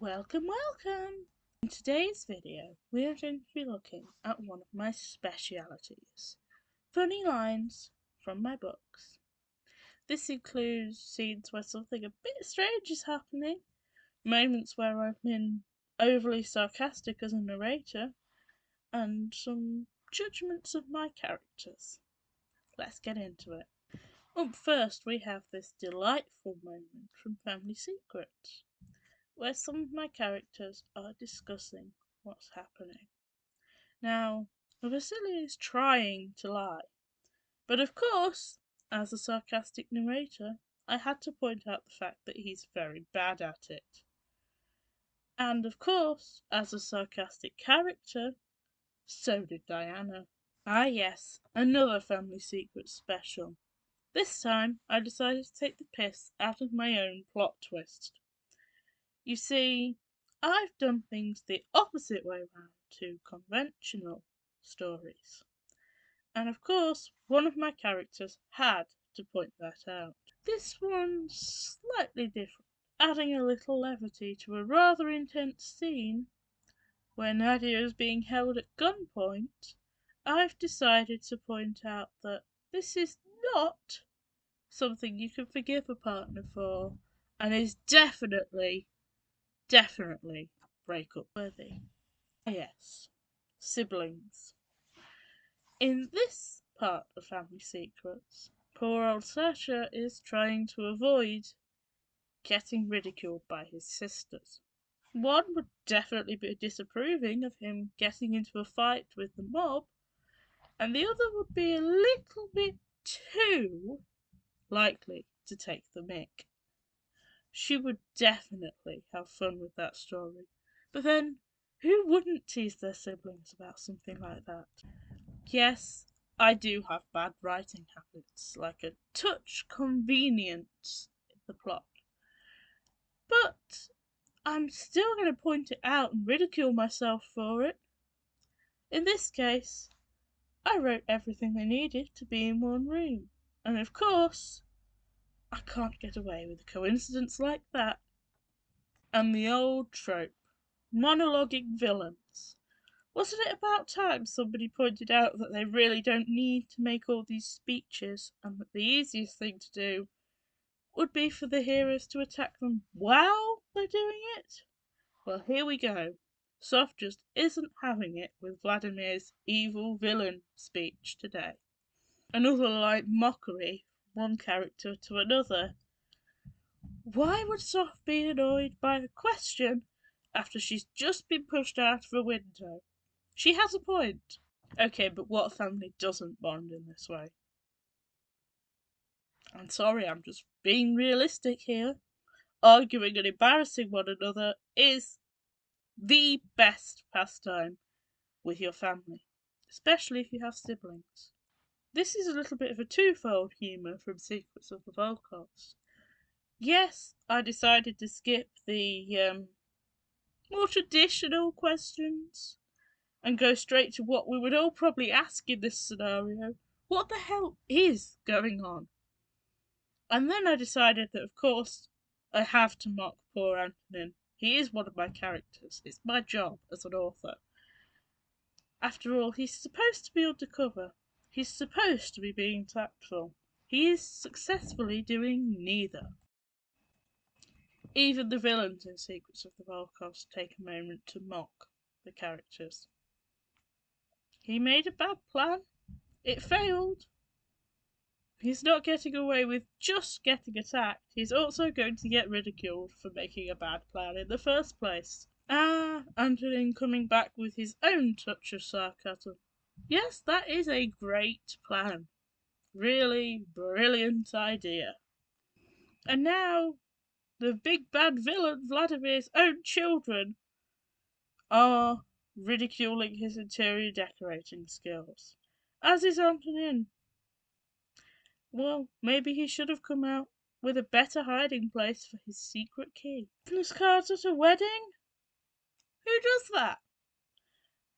Welcome, welcome! In today's video, we are going to be looking at one of my specialities, funny lines from my books. This includes scenes where something a bit strange is happening, moments where I've been overly sarcastic as a narrator, and some judgments of my characters. Let's get into it. Up first, we have this delightful moment from Family Secrets, where some of my characters are discussing what's happening. Now, Vasily is trying to lie, but of course, as a sarcastic narrator, I had to point out the fact that he's very bad at it. And of course, as a sarcastic character, so did Diana. Ah yes, another Family Secrets special. This time, I decided to take the piss out of my own plot twist. You see, I've done things the opposite way round to conventional stories. And of course, one of my characters had to point that out. This one's slightly different, adding a little levity to a rather intense scene where Nadia is being held at gunpoint. I've decided to point out that this is not something you can forgive a partner for, and is definitely breakup worthy. Yes, siblings. In this part of Family Secrets, poor old Sasha is trying to avoid getting ridiculed by his sisters. One would definitely be disapproving of him getting into a fight with the mob, and the other would be a little bit too likely to take the mick. She would definitely have fun with that story. But then, who wouldn't tease their siblings about something like that? Yes, I do have bad writing habits, like a touch convenient in the plot. But I'm still going to point it out and ridicule myself for it. In this case, I wrote everything they needed to be in one room. And of course, I can't get away with a coincidence like that. And the old trope, monologuing villains. Wasn't it about time somebody pointed out that they really don't need to make all these speeches, and that the easiest thing to do would be for the heroes to attack them while they're doing it? Well, here we go. Soph just isn't having it with Vladimir's evil villain speech today. Another light mockery from one character to another. Why would Soph be annoyed by a question after she's just been pushed out of a window? She has a point. Okay, but what family doesn't bond in this way? I'm sorry, I'm just being realistic here. Arguing and embarrassing one another is the best pastime with your family, especially if you have siblings. This is a little bit of a twofold humour from Secrets of the Volcast. Yes, I decided to skip the more traditional questions and go straight to what we would all probably ask in this scenario. What the hell is going on? And then I decided that, of course, I have to mock poor Antonin. He is one of my characters. It's my job as an author. After all, he's supposed to be undercover. He's supposed to be being tactful. He is successfully doing neither. Even the villains in Secrets of the Volcast take a moment to mock the characters. He made a bad plan. It failed. He's not getting away with just getting attacked. He's also going to get ridiculed for making a bad plan in the first place. Antonin coming back with his own touch of sarcasm. Yes, that is a great plan. Really brilliant idea. And now, the big bad villain, Vladimir's own children, are ridiculing his interior decorating skills. As is Antonin. Well, maybe he should have come out with a better hiding place for his secret key. Christmas cards at a wedding? Who does that?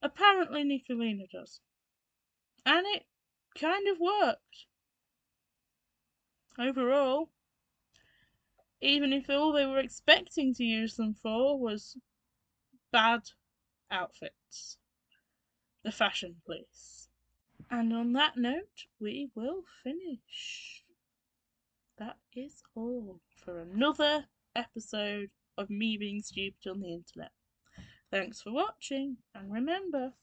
Apparently Nicolina does. And it kind of worked. Overall, even if all they were expecting to use them for was bad outfits. The fashion police. And on that note, we will finish. That is all for another episode of me being stupid on the internet. Thanks for watching, and remember,